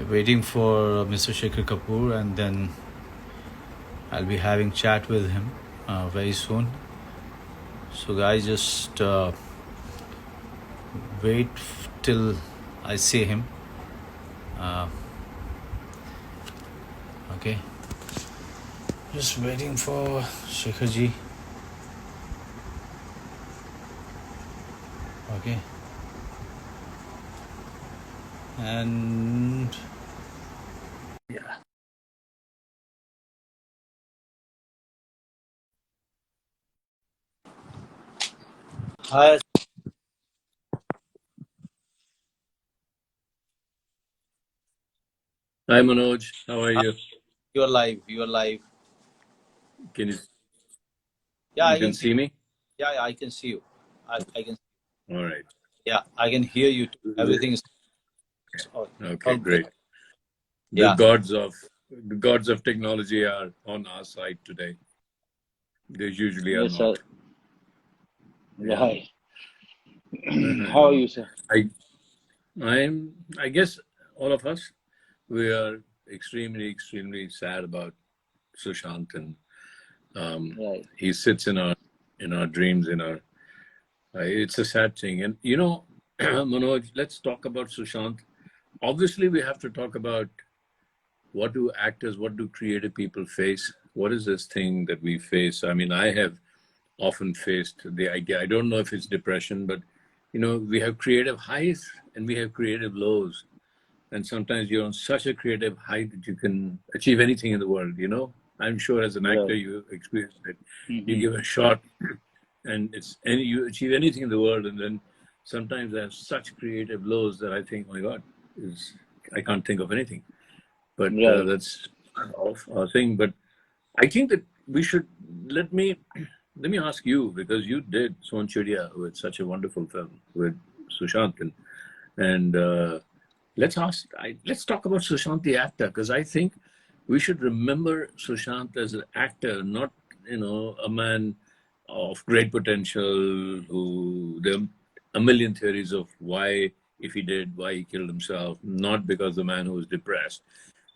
waiting for Mr. Shekhar Kapoor, and then I'll be having chat with him very soon. So guys, just wait till I see him. Okay, just waiting for Shekhar ji. Okay, and yeah. Hi. Hi Manoj, how are you? You're live. You're live. Can you Yeah, you I can can see. see me? Yeah, I can see you. I can. All right. Yeah, I can hear you too. Everything is Okay, all good. great. The Yeah. gods of the gods of technology are on our side today. They usually are Yes, sir. not. Yeah. Right. How are you, sir? I I guess all of us we are extremely sad about Sushant, and Right. he sits in our dreams, in our it's a sad thing. And Manoj, let's talk about Sushant. Obviously we have to talk about what do actors, what do creative people face? What is this thing that we face? I mean, I have often faced the idea. I don't know if it's depression, but we have creative highs and we have creative lows. And sometimes you're on such a creative height that you can achieve anything in the world. I'm sure as an actor Right. you experienced it. You Mm-hmm. give a shot and you achieve anything in the world, and then sometimes I have such creative lows that I think, oh my God, I can't think of anything. But Right. that's off our thing. But I think that we should let me ask you, because you did Son Chidiya with such a wonderful film with Sushant, and let's talk about Sushant the actor, because I think we should remember Sushant as an actor, not a man of great potential who there are a million theories of why he killed himself, not because the man who was depressed,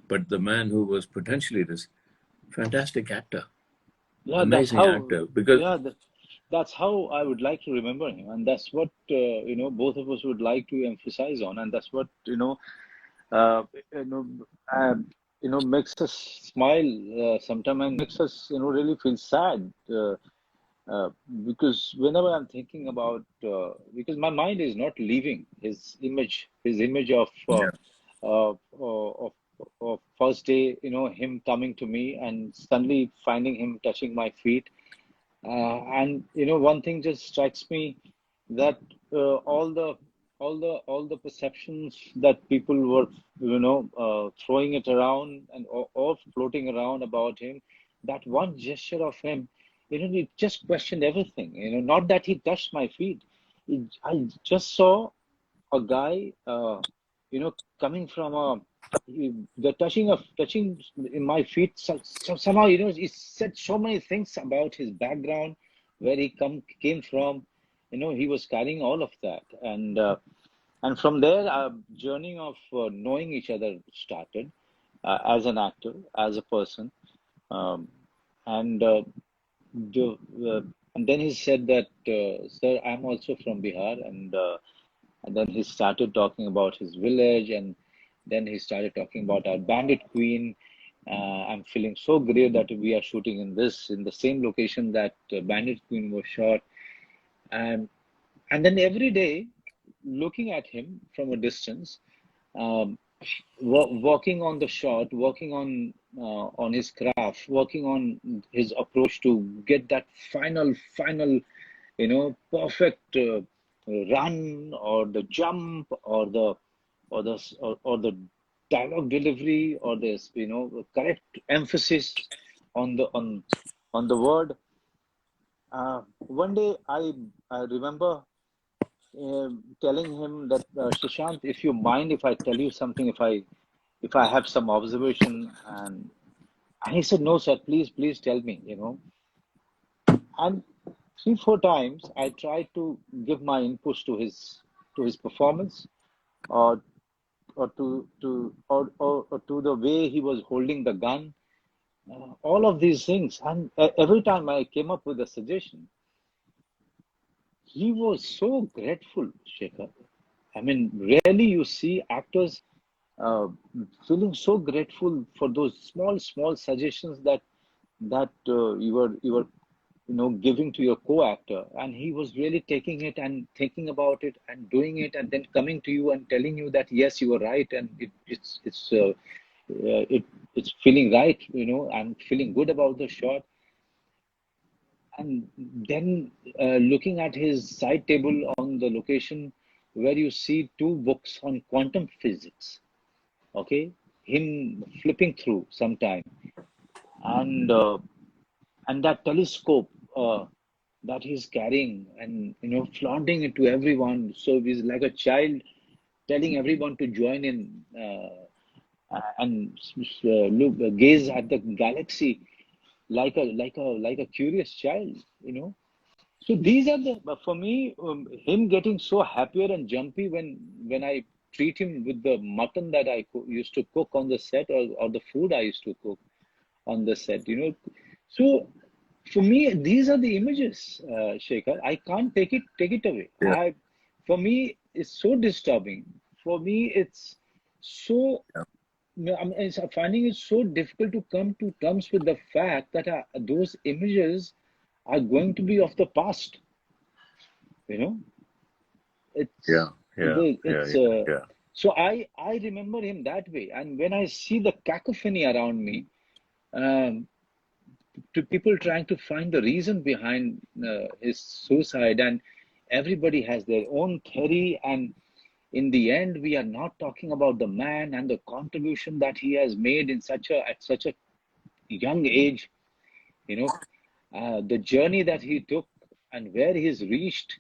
but the man who was potentially this fantastic actor, Yeah, that's amazing how. actor. Because Yeah, that's how I would like to remember him, and that's what both of us would like to emphasize on, and that's what uh, you know, uh, makes us smile sometimes and makes us really feel sad. Uh, because whenever I'm thinking about, because my mind is not leaving his image yeah, of first day, him coming to me and suddenly finding him touching my feet. And one thing just strikes me that all the perceptions that people were throwing it around and or floating around about him, that one gesture of him, it just questioned everything. Not that he touched my feet. I just saw a guy, coming from the touching in my feet. Somehow, he said so many things about his background, where he came from. He was carrying all of that, and from there, our journey of knowing each other started, as an actor, as a person, um, and the, uh, and then he said that, sir, I'm also from Bihar, and then he started talking about his village, and then he started talking about our Bandit Queen. I'm feeling so great that we are shooting in the same location that Bandit Queen was shot, and then every day, looking at him from a distance, um, working on the shot, working on his craft, working on his approach to get that final, perfect run, or the jump, or the dialogue delivery, or this, correct emphasis on the word. One day, I remember telling him that, Shashank, if you mind if I tell you something, if I have some observation, and he said, no, sir, please tell me. And three, four times I tried to give my inputs to his performance, or or to the way he was holding the gun, all of these things. And every time I came up with a suggestion, he was so grateful, Shekhar. I mean, rarely you see actors uh, feeling so grateful for those small suggestions that you were giving to your co-actor, and he was really taking it and thinking about it and doing it, and then coming to you and telling you that yes, you were right, and it's feeling right. I'm feeling good about the shot. And then looking at his side table on the location, where you see two books on quantum physics, okay, him flipping through sometime, and and that telescope that he's carrying, and flaunting it to everyone. So he's like a child telling everyone to join in, and look, gaze at the galaxy like a curious child. So these are the, for me, him getting so happier and jumpy when I treat him with the mutton that I used to cook on the set, or the food I used to cook on the set. So for me, these are the images, Shekhar. I can't take it away. Yeah. For me, it's so disturbing. For me, it's so. Yeah. I'm finding it so difficult to come to terms with the fact that those images are going to be of the past. It's Yeah. Yeah. it's Yeah. Yeah. so I remember him that way, and when I see the cacophony around me, um, to people trying to find the reason behind his suicide, and everybody has their own theory, and in the end we are not talking about the man and the contribution that he has made at such a young age. you know the journey that he took and where he's reached.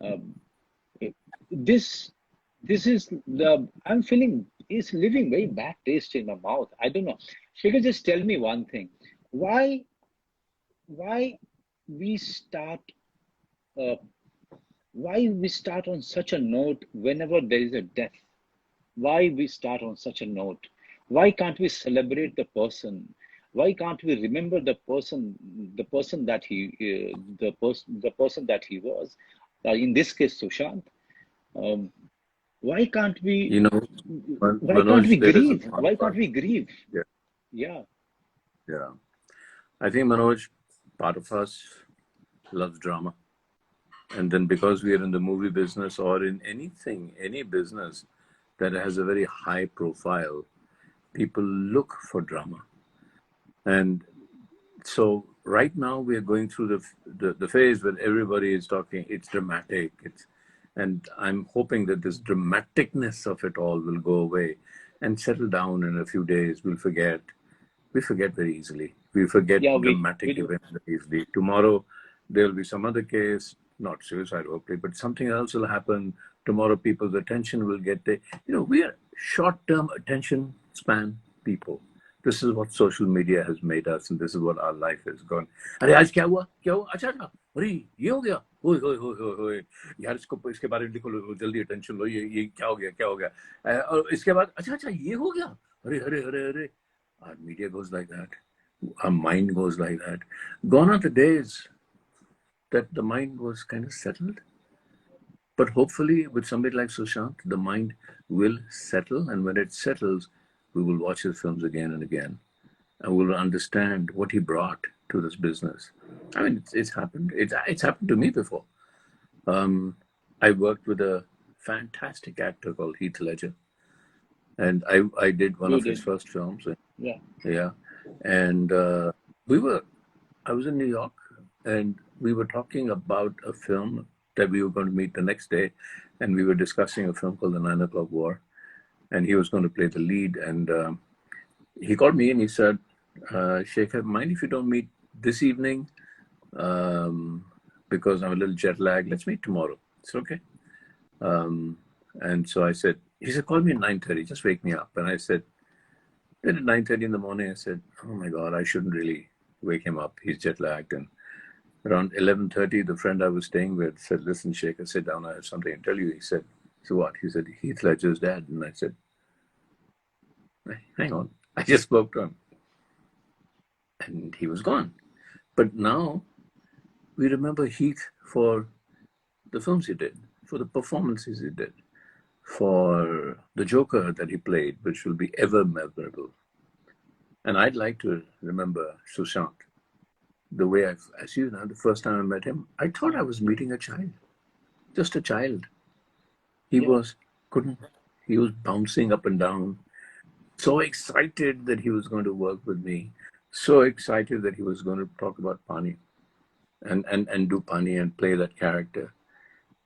um, this this is the I'm feeling is leaving very bad taste in my mouth. I don't know. Shekhar, just tell me one thing. Why why we start uh, why we start on such a note whenever there is a death? Why we start on such a note? Why can't we celebrate the person? Why can't we remember the person that the person that he was? In this case, Sushant. Um, why can't we? You know, Why can't we Manoj, there is a grieve? thought Why can't process. we grieve? Yeah. Yeah, Yeah. I think, Manoj, part of us loves drama. And then because we are in the movie business or in anything, any business that has a very high profile, people look for drama. And so right now we are going through the phase where everybody is talking, it's dramatic. And I'm hoping that this dramaticness of it all will go away and settle down in a few days. We'll forget. We forget very easily. We forget yeah, we dramatic do. events very easily. Tomorrow, there will be some other case, not suicide, hopefully, but something else will happen. Tomorrow, people's attention will get there. We are short-term attention span people. This is what social media has made us, and this is what our life has gone. अरे आज क्या हुआ अच्छा था अरे ये हो गया ओए ओए ओए ओए ओए यार इसके बारे में लिखो जल्दी अटेंशन लो ये क्या हो गया और इसके बाद अच्छा ये हो गया अरे अरे अरे अरे our media goes like that. Our mind goes like that. Gone are the days that the mind was kind of settled. But hopefully, with somebody like Sushant, the mind will settle. And when it settles, we will watch his films again and again. And we'll understand what he brought to this business. I mean, it's happened. It's happened to me before. I worked with a fantastic actor called Heath Ledger. And I did one You of his did. first films. Yeah. Yeah. And I was in New York, and we were talking about a film that we were going to meet the next day. And we were discussing a film called The 9 O'Clock War. And he was going to play the lead. And he called me and he said, Shekhar, mind if you don't meet this evening? Because I'm a little jet lagged. Let's meet tomorrow. It's okay. And so I said, he said, call me at 9:30. Just wake me up. And I said, then at 9:30 in the morning, I said, oh my God, I shouldn't really wake him up. He's jet lagged. And around 11:30, the friend I was staying with said, listen, Shekhar, sit down. I have something to tell you. He said, so what? He said, Heath Ledger's dead. And I said, Hang on, I just spoke to him. And he was gone. But now we remember Heath for the films he did, for the performances he did, for the Joker that he played, which will be ever memorable. And I'd like to remember Sushant the way as you know, the first time I met him, I thought I was meeting a child, just a child. He was bouncing up and down, so excited that he was going to work with me, so excited that he was going to talk about Pani and do Pani and play that character.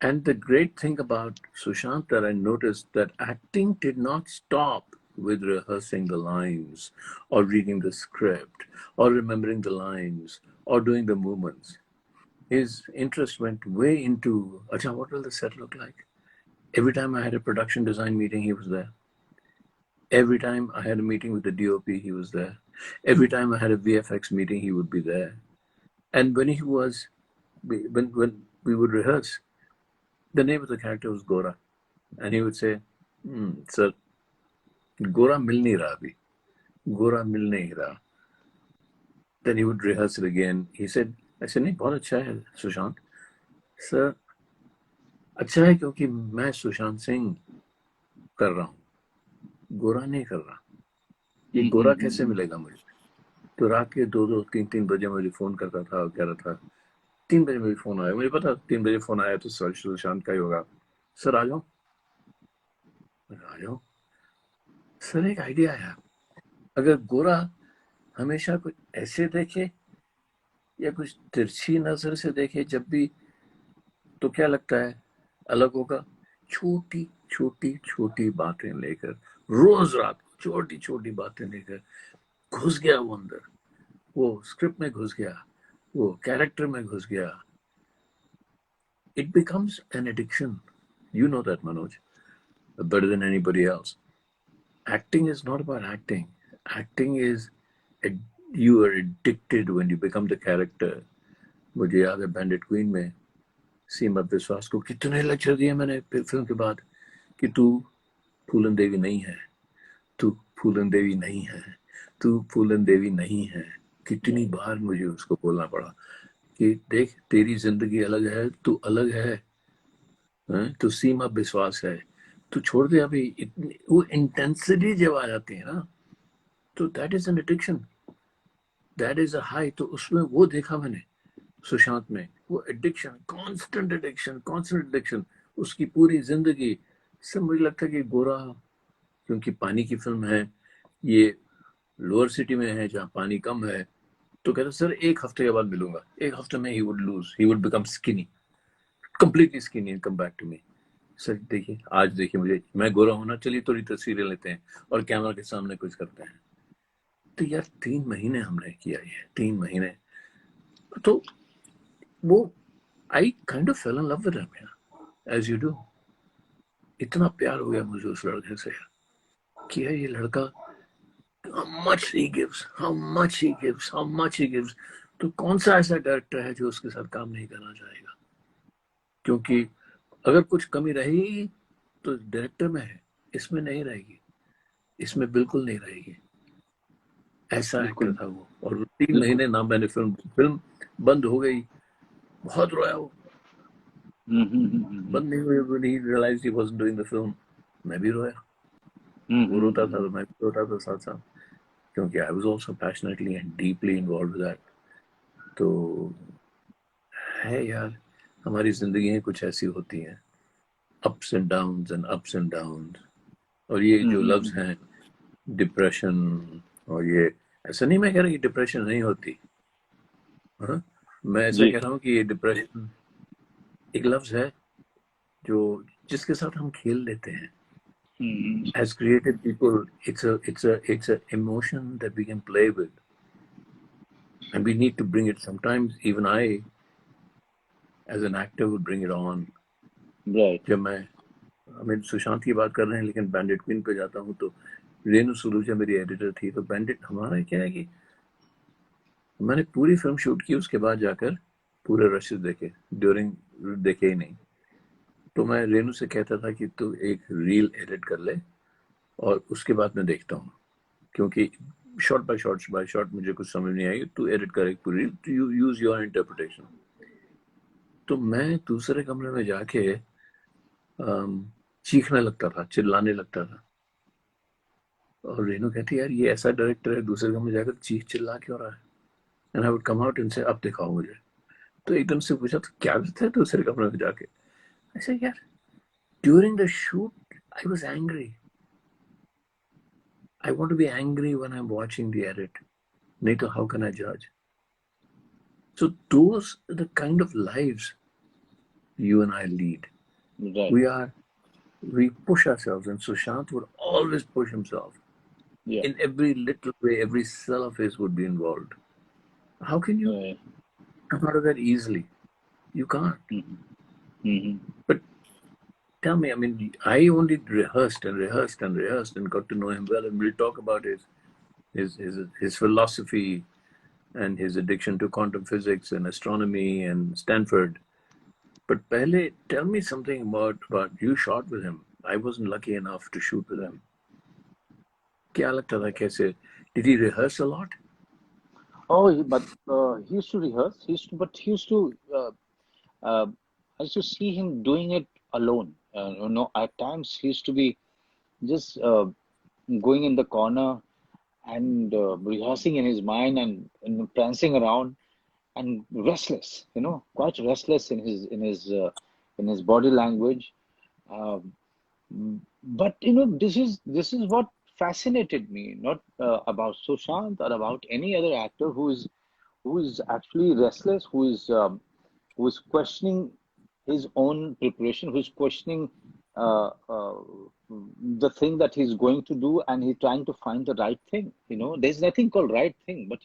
And the great thing about Sushant that I noticed that acting did not stop with rehearsing the lines or reading the script or remembering the lines or doing the movements. His interest went way into, Acha, what will the set look like? Every time I had a production design meeting, he was there. Every time I had a meeting with the DOP, he was there. Every time I had a VFX meeting, he would be there. And when when we would rehearse, the name of the character was Gora. And he would say, sir, Gora mil nahi raha abhi. Gora mil nahi raha. Then he would rehearse it again. I said, नहीं बहुत अच्छा है Sushant. Sir, अच्छा है क्योंकि मैं सुशांत सिंह कर रहा हूँ, गोरा नहीं कर रहा. ये गोरा कैसे मिलेगा मुझे? तो रात के 2-2, 3-3 बजे मुझे फोन करता था और कह रहा था, 3 बजे मुझे फोन आया, मुझे पता 3 बजे फोन आया तो सर सुशांत का ही होगा. सर आ जाओ. आ जाओ. सर एक आइडिया आया, अगर गोरा हमेशा कुछ ऐसे देखे या कुछ तिरछी नजर से देखे जब भी, तो क्या लगता है अलग होगा? छोटी छोटी छोटी बातें लेकर, रोज रात छोटी छोटी बातें लेकर घुस गया वो अंदर, वो स्क्रिप्ट में घुस गया, वो कैरेक्टर में घुस गया. It becomes an addiction. You know that, Manoj, better than anybody else. Acting is not about acting. Acting is you are addicted when you become the character. मुझे याद है बैंडिट क्वीन में सीमा विश्वास को कितने लेक्चर दिए मैंने फिल्म के बाद कि तू फूलन देवी नहीं है, तू फूलन देवी नहीं है, तू फूलन देवी नहीं है. कितनी बार मुझे उसको बोलना पड़ा कि देख तेरी जिंदगी अलग है, तू अलग है, तू सीमा विश्वास है, तू छोड़ दे अभी. वो इंटेंसिटी जब आ जाती है ना, तो that is an addiction, that is a high. तो उसमें वो देखा मैंने सुशांत में, वो एडिक्शन, कांस्टेंट एडिक्शन, उसकी पूरी जिंदगी. सब मुझे लगता है कि गोरा, क्योंकि पानी की फिल्म है, ये लोअर सिटी में है जहाँ पानी कम है, तो कहते सर 1 हफ्ते के बाद मिलूंगा. 1 हफ्ते में ही would become skinny, completely skinny and come back to me. Sir देखिए, आज देखिए मुझे, मैं गोरा होना, चलिए थोड़ी तस्वीरें लेते हैं और कैमरा के सामने कुछ करते हैं. तो यार 3 महीने हमने किया ये, 3 महीने. तो वो I kind of fell in love with him, as you do. इतना प्यार हो गया मुझे उस लड़के से कि ये लड़का, how much he gives. तो कौन सा ऐसा डायरेक्टर है जो उसके साथ काम नहीं करना चाहेगा? क्योंकि अगर कुछ कमी रहेगी तो डायरेक्टर में है, इसमें नहीं रहेगी, इसमें बिल्कुल नहीं रहेगी. ऐसा एक्टर था वो. और 3 महीने ना मैंने फिल्म बंद हो गई, बहुत रोया वो. बंद नहीं हुई, when he realized he wasn't doing the film, मैं भी रोया. वो रोता था तो मैं भी रोता था साथ साथ, क्योंकि I was also passionately and deeply involved with that. तो है यार, हमारी जिंदगी कुछ ऐसी होती हैं, ups and downs. और ये जो लफ्ज हैं डिप्रेशन, और ये ऐसा नहीं मैं कह रहा कि डिप्रेशन नहीं होती, हाँ? मैं ऐसा कह रहा हूँ कि ये डिप्रेशन एक लफ्ज है जो जिसके साथ हम खेल लेते हैं. As creative people, it's a emotion that we can play with, and we need to bring it. Sometimes even I, as an actor, would bring it on. Right. जब मैं सुशांत की बात कर रहे हैं, लेकिन बैंडिट क्वीन पे जाता हूँ तो रेनू सुलूजा मेरी एडिटर थी. तो बैंडिट हमारा क्या है कि मैंने पूरी फिल्म शूट की, उसके बाद जाकर पूरे रशेस देखे, ड्यूरिंग देखे ही नहीं. तो मैं रेनू से कहता था कि तू एक रील एडिट कर ले और उसके बाद मैं देखता हूँ. क्योंकि शॉर्ट बाय शॉर्ट मुझे कुछ समझ नहीं आई, तू एडिट कर एक पूरी, यू यूज योर इंटरप्रिटेशन। तो मैं दूसरे कमरे में जाके चीखने लगता था, चिल्लाने लगता था, और रेनू कहती यार ये ऐसा डायरेक्टर है, दूसरे कमरे में जाकर चीख चिल्ला क्यों रहा है? And I would come out and से अब दिखाओ मुझे। तो एकदम से पूछा तो क्या करते हैं दूसरे कमरे में जाके? ऐसे यार during the shoot I was angry, I want to be angry when I am watching the edit, नहीं तो हाउ कैन आई जज? So those are the kind of lives you and I lead. Right. We push ourselves, and Sushant would always push himself. Yeah. In every little way, every cell of his would be involved. How can you Right. come out of that easily? You can't. Mm-hmm. But tell me, I mean, I only rehearsed and got to know him well, and we'll talk about his philosophy and his addiction to quantum physics and astronomy and Stanford. But Pehle, tell me something about you shot with him. I wasn't lucky enough to shoot with him. क्या लगता था कैसे? Did he rehearse a lot? But he used to rehearse. But he used to. Uh, I used to see him doing it alone. At times he used to be just going in the corner and rehearsing in his mind and prancing around and restless. Quite restless in his body language. Um, but this is what fascinated me, not about Sushant or about any other actor who is actually restless, who is questioning his own preparation, who's questioning uh, uh, the thing that he's going to do, and he's trying to find the right thing. There's nothing called right thing, but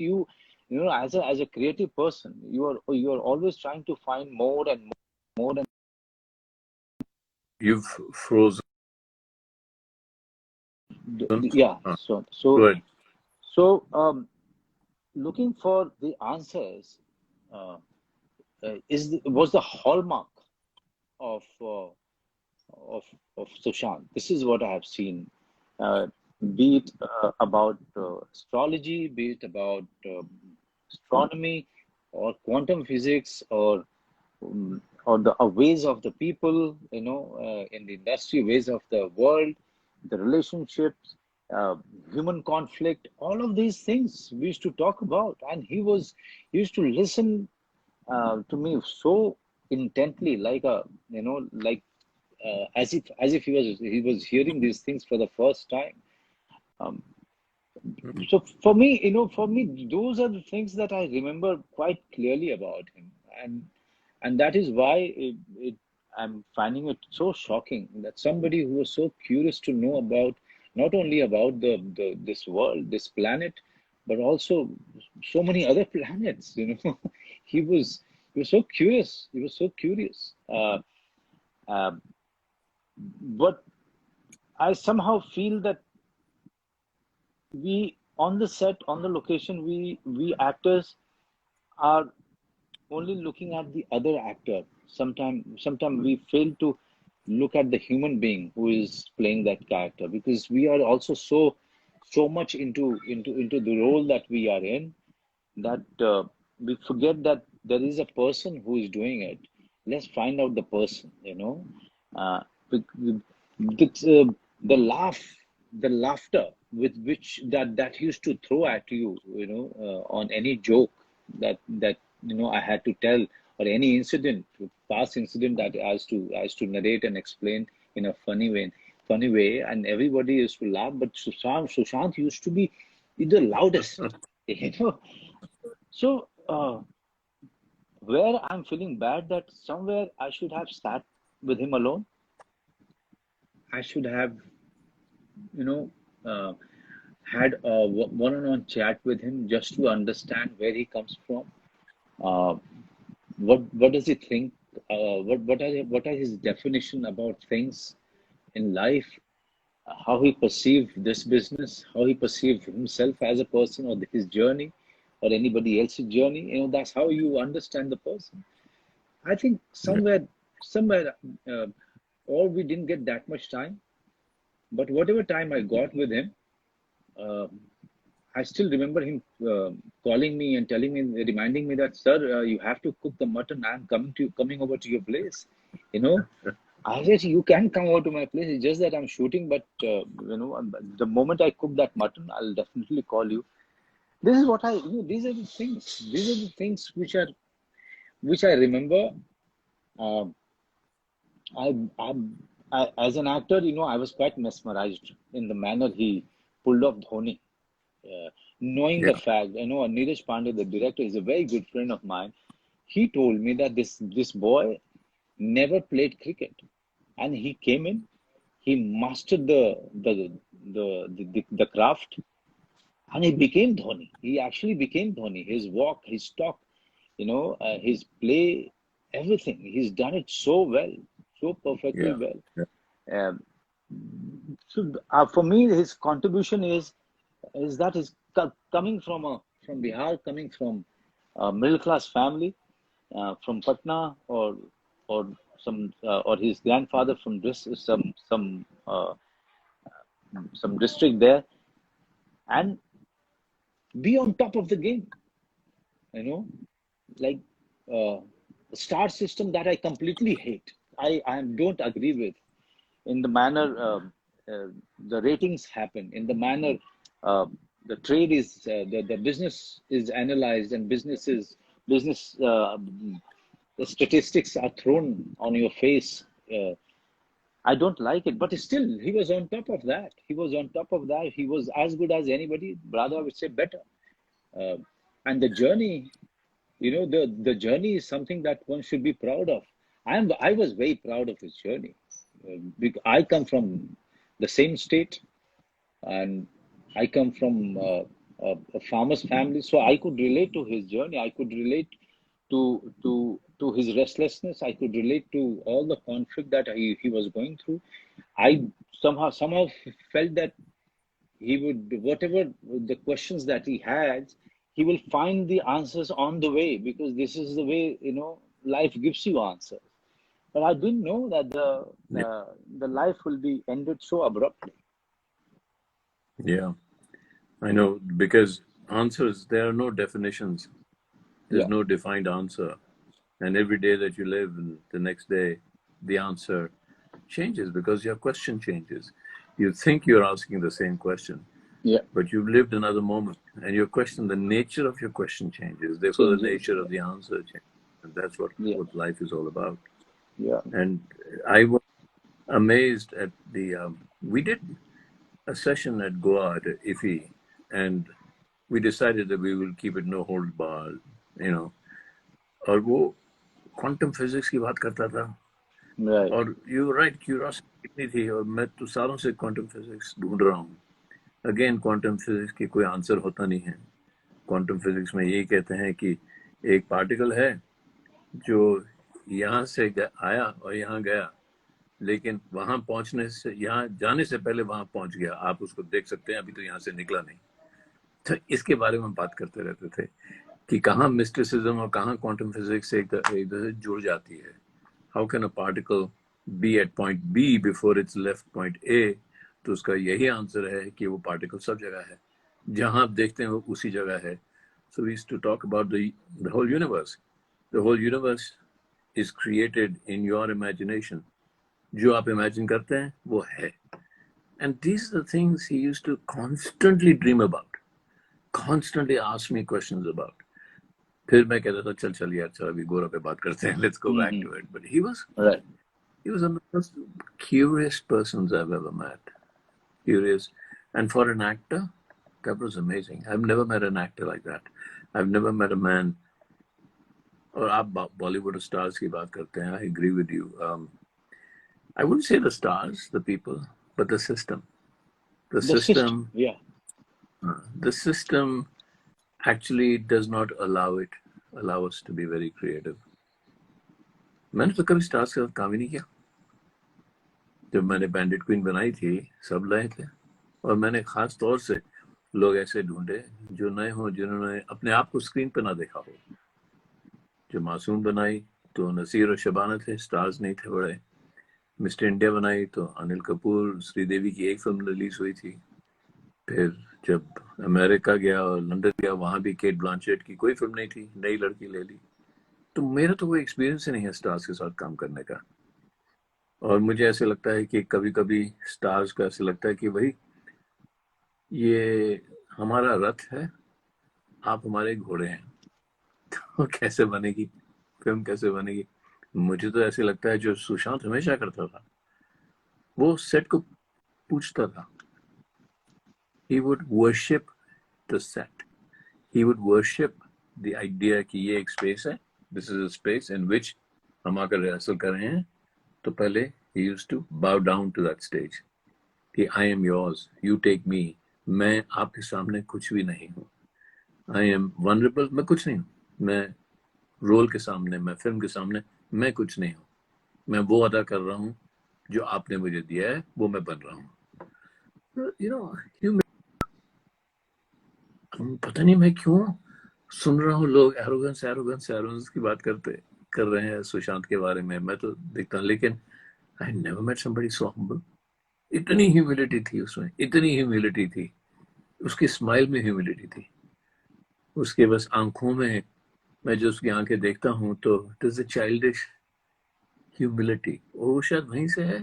as a creative person, you are always trying to find more and more and You've frozen. yeah. Huh. So so Good. so looking for the answers uh, was the hallmark of uh, of Sushant. This is what I have seen, uh, be it about astrology, be it about astronomy, or quantum physics, or the ways of the people, in the industry, ways of the world, the relationships, uh, human conflict. All of these things we used to talk about, and he used to listen to me so intently, as if he was hearing these things for the first time. Um, so for me, those are the things that I remember quite clearly about him, and that is why I'm finding it so shocking that somebody who was so curious to know about not only about this world, this planet, but also so many other planets. he was he was so curious. He was so curious. Um, but I somehow feel that we on the set, on the location, we actors are only looking at the other actor. Sometimes we fail to look at the human being who is playing that character, because we are also so much into the role that we are in, that we forget that there is a person who is doing it. Let's find out the person. Uh, the laughter with which that used to throw at you, on any joke that I had to tell, or any past incident that I used to narrate and explain in a funny way, and everybody used to laugh. But Sushant used to be the loudest, you know. So where I'm feeling bad, that somewhere I should have sat with him alone. I should have, you know, uh, had a one-on-one chat with him, just to understand where he comes from. Uh, what does he think? What are his definition about things in life? How he perceived this business? How he perceived himself as a person, or his journey, or anybody else's journey? That's how you understand the person. I think Yeah. somewhere, uh, or we didn't get that much time, but whatever time I got with him, uh, I still remember him calling me and telling me, reminding me that, sir, you have to cook the mutton. I'm coming over to your place. You know, I said, you can come over to my place. It's just that I'm shooting, but the moment I cook that mutton, I'll definitely call you. This is what these are the things. These are the things which I remember. Um as an actor, I was quite mesmerized in the manner he pulled off Dhoni. Knowing the Yeah. fact, Neeraj Pandey, the director, is a very good friend of mine. He told me that this boy never played cricket, and he came in, he mastered the craft, and he became Dhoni. He actually became Dhoni. His walk, his talk, his play, everything. He's done it so well, so perfectly Yeah. well. Yeah. Um, for me, his contribution is that he's coming from Bihar, coming from a middle class family, from Patna, or or his grandfather from some district there, and be on top of the game. You know, like star system that I completely hate. I don't agree with in the manner the ratings happen, in the manner uh, the trade is the business is analyzed, and business the statistics are thrown on your face. I don't like it, but still, he was on top of that. He was on top of that. He was as good as anybody. Rather, I would say better. Uh, and the journey, the journey is something that one should be proud of. I was very proud of his journey. I come from the same state, and I come from a farmer's family, so I could relate to his journey. I could relate to his restlessness. I could relate to all the conflict that he was going through. I somehow felt that he would, whatever the questions that he has, he will find the answers on the way, because this is the way, life gives you answers. But I didn't know that Yeah. the life will be ended so abruptly. Yeah. I know, because answers, there are no definitions. There's Yeah. no defined answer. And every day that you live, and the next day, the answer changes because your question changes. You think you're asking the same question, Yeah. but you've lived another moment, and your question, the nature of your question changes. Therefore, the Changes. nature of the answer changes. And that's Yeah. what life is all about. Yeah. And I was amazed at we did a session at Goa at IFI, and we decided that we will keep it no hold barred, और वो quantum physics की बात करता था, Right. और you right, curiosity कितनी थी, और मैं तो सालों से क्वांटम फिजिक्स ढूंढ रहा हूँ. अगेन, क्वांटम फिजिक्स की कोई आंसर होता नहीं है. क्वांटम फिजिक्स में यही कहते हैं कि एक पार्टिकल है जो यहाँ से आया और यहाँ गया, लेकिन वहां पहुंचने से, यहाँ जाने से पहले वहां पहुंच गया. आप उसको देख सकते हैं, अभी तो यहाँ से निकला नहीं. तो इसके बारे में बात करते रहते थे कि कहाँ मिस्टिसिज्म और कहाँ क्वांटम फिजिक्स एक दूसरे से जुड़ जाती है. How can a particle be at point B before it's left point A? तो उसका यही आंसर है कि वो पार्टिकल सब जगह है, जहां आप देखते हैं वो उसी जगह है. So we used to talk about the whole universe. The whole universe is created in your imagination. जो आप इमेजिन करते हैं वो है. And these are the things he used to constantly dream about, constantly ask me questions about. फिर मैं कहता था चल यार, चल अभी गोरा पे बात करते हैं, let's go back to it. But he was Right. one of the most curious persons I've ever met. Curious. And for an actor, that was amazing. I've never met an actor like that. I've never met a man. और आप Bollywood stars की बात करते हैं, I agree with you. I wouldn't say the stars, the people, but the system. The system, Yeah. the system actually does not allow us to be very creative. मैंने तो कभी stars के साथ काम ही नहीं किया. जब मैंने बैंडिट क्वीन बनाई थी, सब नए थे, और मैंने खास तौर से लोग ऐसे ढूंढे जो नए हों, जिन्होंने अपने आप को स्क्रीन पे ना देखा हो. जो मासूम बनाई तो नसीर और शबाना थे, स्टार्स नहीं थे बड़े. मिस्टर इंडिया बनाई तो अनिल कपूर, श्रीदेवी की एक फिल्म रिलीज हुई थी. फिर जब अमेरिका गया और लंदन गया, वहां भी केट ब्लांचेट की कोई फिल्म नहीं थी, नई लड़की ले ली। तो मेरा तो कोई एक्सपीरियंस ही नहीं है स्टार्स के साथ काम करने का। और मुझे ऐसे लगता है कि कभी कभी स्टार्स का ऐसे लगता है कि भाई ये हमारा रथ है, आप हमारे घोड़े हैं। तो कैसे बनेगी फिल्म, कैसे बनेगी? मुझे तो ऐसे लगता है जो सुशांत हमेशा करता था, वो सेट को पूछता था। he would worship the set, he would worship the idea कि ये एक स्पेस है, this is a space in which हम आकर रिहर्सल कर रहे हैं। तो पहले he used to bow down to that stage कि I am yours, you take me, मैं आपके सामने कुछ भी नहीं हूँ, I am vulnerable, मैं कुछ नहीं हूँ, मैं रोल के सामने, मैं फिल्म के सामने मैं कुछ नहीं हूँ, मैं वो अदा कर रहा हूँ जो आपने मुझे दिया है, वो मैं बन रहा हूँ। यू नो, पता नहीं मैं क्यों सुन रहा हूँ लोग एरोगेंस एरोगेंस एरोगेंस की बात कर रहे हैं सुशांत के बारे में। मैं तो देखता हूँ, लेकिन I never met somebody so humble. इतनी ह्यूमिलिटी थी उसमें, इतनी ह्यूमिलिटी थी उसकी स्माइल में, ह्यूमिलिटी थी उसके बस आंखों में। मैं जो उसकी आंखें देखता हूँ तो it is a childish humility. वो शायद वहीं से है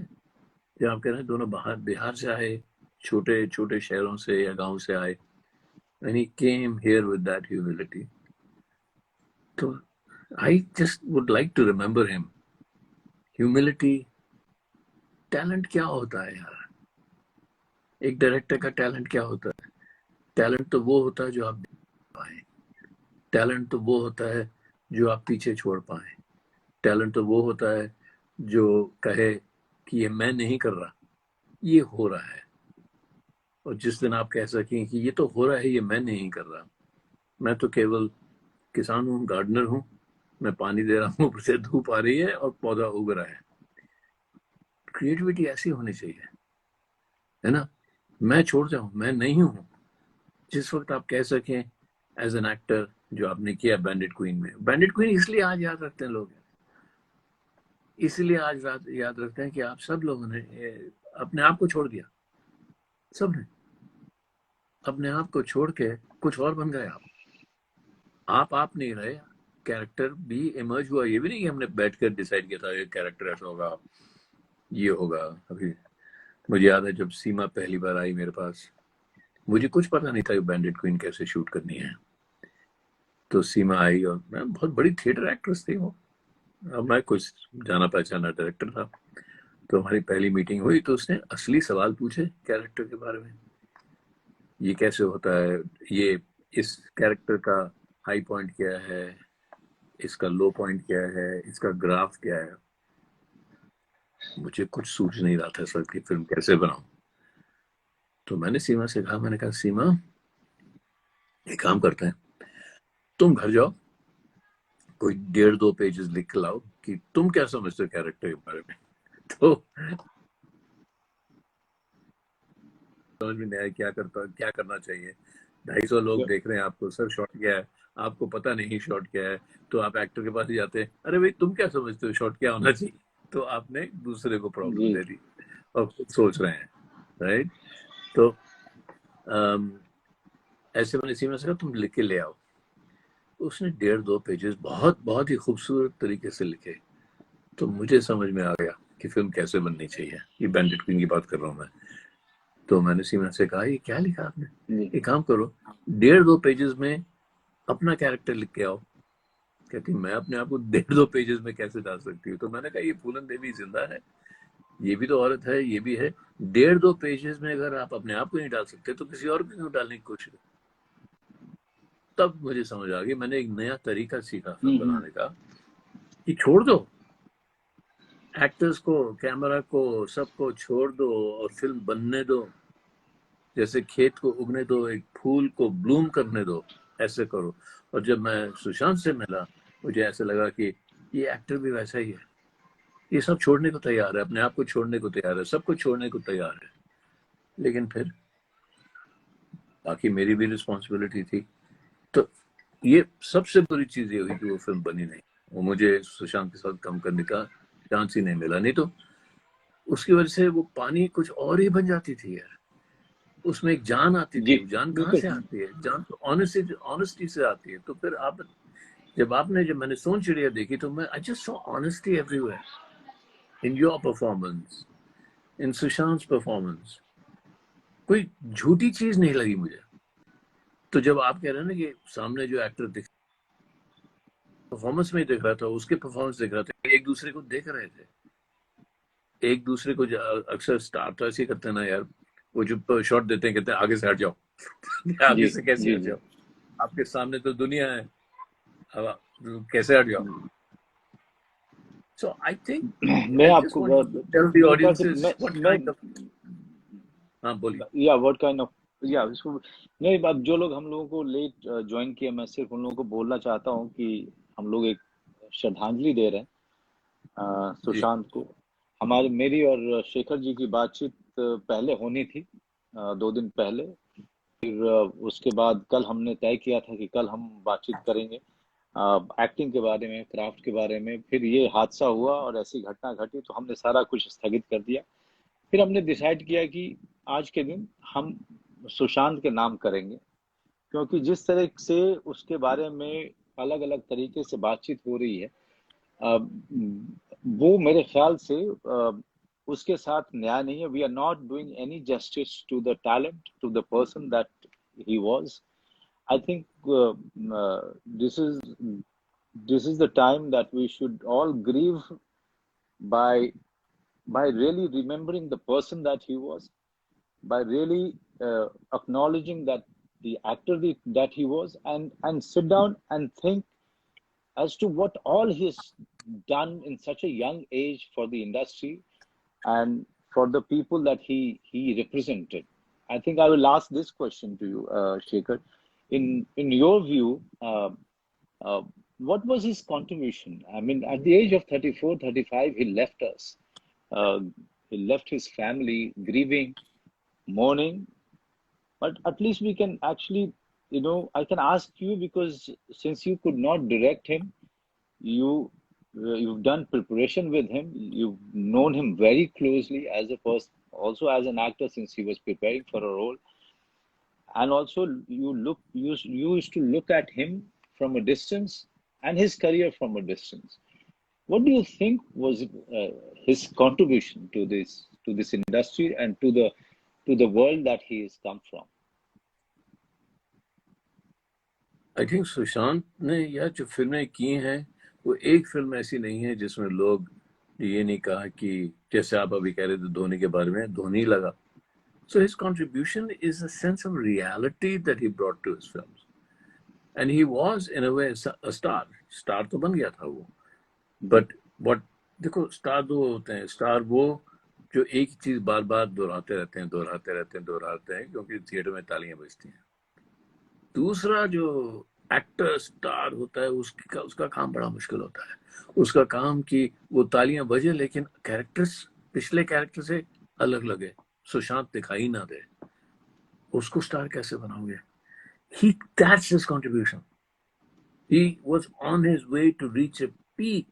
जब आप कह रहे हैं दोनों बाहर बिहार से आए, छोटे छोटे शहरों से या गांव से आए, and he came here with that humility. So I just would like to remember him. Humility, talent क्या होता है यार? एक डायरेक्टर का टैलेंट क्या होता है? टैलेंट तो वो होता है जो आप पाए, टैलेंट तो वो होता है जो आप पीछे छोड़ पाए, टैलेंट तो वो होता है जो कहे कि ये मैं नहीं कर रहा, ये हो रहा है। और जिस दिन आप कह सकें कि ये तो हो रहा है, ये मैं नहीं कर रहा, मैं तो केवल किसान हूँ, गार्डनर हूँ, मैं पानी दे रहा हूँ, ऊपर से धूप आ रही है और पौधा उग रहा है। क्रिएटिविटी ऐसी होनी चाहिए, है ना? मैं छोड़ जाऊं, मैं नहीं हूं। जिस वक्त आप कह सकें एज एन एक्टर, जो आपने किया बैंडिट क्वीन में, बैंडिट क्वीन इसलिए आज याद रखते हैं लोग, इसलिए आज याद रखते हैं कि आप सब लोगों ने अपने आप को छोड़ दिया, सब ने अपने आप को छोड़ के कुछ और बन गए। आप नहीं रहे, कैरेक्टर भी इमर्ज हुआ। ये भी नहीं कि हमने बैठकर डिसाइड किया था ये कैरेक्टर ऐसा होगा, ये होगा। अभी मुझे याद है जब सीमा पहली बार आई मेरे पास, मुझे कुछ पता नहीं था बैंडिट क्वीन कैसे शूट करनी है। तो सीमा आई और मैं, बहुत बड़ी थिएटर एक्ट्रेस थी वो, अब मैं कुछ जाना पहचाना डायरेक्टर था। तो हमारी पहली मीटिंग हुई तो उसने असली सवाल पूछे कैरेक्टर के बारे में, ये कैसे होता है, ये इस कैरेक्टर का हाई पॉइंट क्या है, इसका लो पॉइंट क्या है, इसका ग्राफ क्या है। मुझे कुछ सूझ नहीं रहा था सर कि फिल्म कैसे बनाऊं। तो मैंने सीमा से कहा, मैंने कहा सीमा एक काम करते हैं, तुम घर जाओ, कोई 1.5-2 पेजेस लिख के लाओ कि तुम क्या समझते हो कैरेक्टर के बारे में। तो समझ में नहीं आया क्या करना चाहिए। 250 लोग देख रहे हैं आपको, सर शॉट क्या है, आपको पता नहीं शॉट क्या है। तो आप एक्टर के पास ही जाते हैं, अरे भाई तुम क्या समझते हो शॉट क्या होना चाहिए। तो आपने दूसरे को प्रॉब्लम दे दी और खुद सोच रहे हैं, राइट? तो ऐसे मैंने सीमा से कहा तुम लिख के ले आओ। उसने 1.5-2 पेजेस बहुत ही खूबसूरत तरीके से लिखे। तो मुझे समझ में आ गया कि फिल्म कैसे बननी चाहिए। ये बैंडिट क्वीन की बात कर रहा हूँ मैं। तो मैंने सीमा से कहा ये क्या लिखा आपने, एक काम करो 1.5-2 पेजेस में अपना कैरेक्टर लिख के आओ। कहती मैं अपने आप को 1.5-2 पेजेस में कैसे डाल सकती हूँ। तो मैंने कहा ये फूलन देवी जिंदा है, ये भी तो औरत है, ये भी है। 1.5-2 पेजेस में अगर आप अपने आप को नहीं डाल सकते तो किसी और को क्यों डालने की कोशिश। तब मुझे समझ आ गई, मैंने एक नया तरीका सीखा फिल्म बनाने का कि छोड़ दो एक्टर्स को, कैमरा को, सबको छोड़ दो और फिल्म बनने दो। जैसे खेत को उगने दो, एक फूल को ब्लूम करने दो, ऐसे करो। और जब मैं सुशांत से मिला, मुझे ऐसे लगा कि ये एक्टर भी वैसा ही है, ये सब छोड़ने को तैयार है, अपने आप को छोड़ने को तैयार है, सब कुछ छोड़ने को तैयार है। लेकिन फिर बाकी मेरी भी रिस्पॉन्सिबिलिटी थी। तो ये सबसे बुरी चीज ये हुई कि वो फिल्म बनी नहीं, वो मुझे सुशांत के साथ काम करने का चांस ही नहीं मिला। नहीं तो उसकी वजह से वो पानी कुछ और ही बन जाती थी यार। उसमें एक जान आती जी थी। जान कहाँ बिल्कुल। से आती है? जान तो ऑनेस्टी से आती है। तो फिर आप जब मैंने सोन चिड़िया देखी तो मैं I just saw honesty everywhere in your performance, in Sushant performance. कोई झूठी चीज नहीं लगी मुझे। तो जब आप कह रहे हैं ना कि सामने जो एक्टर दिख परफॉर्मेंस में ही दिख रहा था, उसके परफॉर्मेंस दिख रहा था, एक दूसरे को देख रहे थे। एक दूसरे को अक्सर स्टार तो ऐसे ही करते हैं ना यार, वो जो शॉट देते हैं कहते हैं आगे से हट जाओ। जी आगे से कैसे जी हट जी। जाओ? आपके सामने तो दुनिया है, अब कैसे हट जाओ? सो आई थिंक मैं आई जस्ट आपको वांट टू टेल द मेरे ख्याल से ऑडियंसेस व्हाट मैं काइंड ऑफ। हाँ बोलिए। या व्हाट काइंड ऑफ या इसको नहीं, अब जो लोग हम लोगों को लेट ज्वाइन किए, मैं सिर्फ उन लोगों को बोलना चाहता हूँ कि हम लोग एक श्रद्धांजलि दे रहे हैं जी सुशांत को। हमारी मेरी और शेखर जी की बातचीत पहले होनी थी, 2 दिन पहले। फिर उसके बाद कल हमने तय किया था कि कल हम बातचीत करेंगे एक्टिंग के बारे में, क्राफ्ट के बारे में। फिर ये हादसा हुआ और ऐसी घटना घटी तो हमने सारा कुछ स्थगित कर दिया। फिर हमने डिसाइड किया कि आज के दिन हम सुशांत के नाम करेंगे, क्योंकि जिस तरह से उसके बारे में अलग अलग तरीके से बातचीत हो रही है, अ, वो मेरे ख्याल से उसके साथ न्याय नहीं है। We are not doing any justice to the talent, to the person that he was. I think this is this is the time that we should all grieve by really remembering the person that he was, by really acknowledging that the actor that he was, and sit down and think as to what all he's done in such a young age for the industry and for the people that he represented. I think I will ask this question to you, Shekhar. In your view, uh, what was his contribution? I mean, at the age of 34, 35, he left us. Uh, he left his family grieving, mourning, but at least we can actually, I can ask you, because since you could not direct him, you you've done preparation with him, you've known him very closely as a person, also as an actor, since he was preparing for a role, and also you used to look at him from a distance and his career from a distance. What do you think was his contribution to this industry and to the world that he has come from? I think Sushant ने यह जो फिल्में की हैं, वो एक film ऐसी नहीं है जिसमें लोग ये नहीं कहा कि जैसे आप अभी कह रहे थे धोनी के बारे में, धोनी लगा। So his contribution is a sense of reality that he brought to his films. And he was, in a way, a star. Star तो बन गया था वो। But what, देखो स्टार दो होते हैं। स्टार वो जो एक ही चीज बार बार दोहराते रहते हैं क्योंकि थिएटर में तालियां बजती हैं। दूसरा जो एक्टर स्टार होता है, उसका काम बड़ा मुश्किल होता है। उसका काम कि वो तालियां बजे लेकिन कैरेक्टर्स पिछले कैरेक्टर से अलग लगे, सुशांत दिखाई ना दे। उसको स्टार कैसे बनाओगे? That's his contribution. He was on his way to reach a peak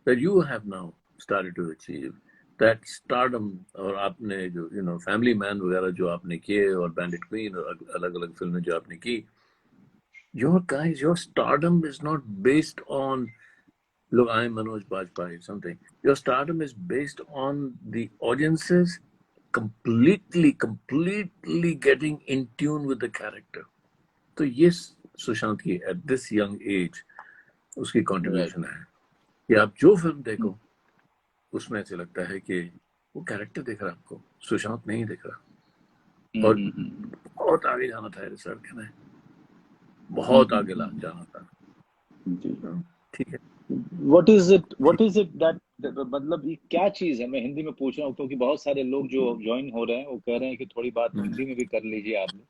that you have now started to achieve. That stardom, और आपने जो फैमिली मैन वगैरह जो आपने किए, और बैंडिट क्वीन और अलग अलग फिल्में जो आपने की, your stardom is not based on, look, I'm Manoj Bajpayee, something. Your stardom is based on the audiences completely getting in tune with the character. तो ये सुशांत की एट दिस यंग एज उसकी Right. कंट्रीब्यूशन है कि आप जो film देखो उसमें ऐसे लगता है कि वो कैरेक्टर दिख रहा है आपको, सुशांत नहीं दिख रहा। और बहुत आगे जाना था रिसर्च में, बहुत आगे जाना था। ठीक है। What is it? What is it that मतलब ये क्या चीज है? मैं हिंदी में पूछ रहा हूँ क्योंकि बहुत सारे लोग जो ज्वाइन हो रहे हैं वो कह रहे हैं कि थोड़ी बात हिंदी में भी कर लीजिए आप लोग।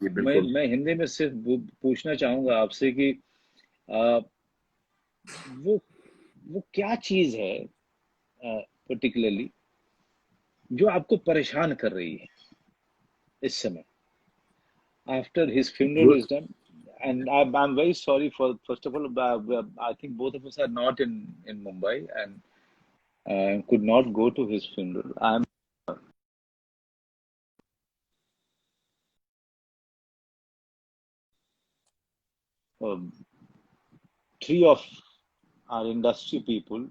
ये बिल्कुल। मैं हिंदी में सिर्फ पूछना चाहूंगा आपसे कि आ, वो क्या चीज है पर्टिकुलरली जो आपको परेशान कर रही है इस समय, after his funeral is done? And I'm very sorry for, first of all, I think both of us are not in Mumbai and could not go to his funeral. um, three of our industry people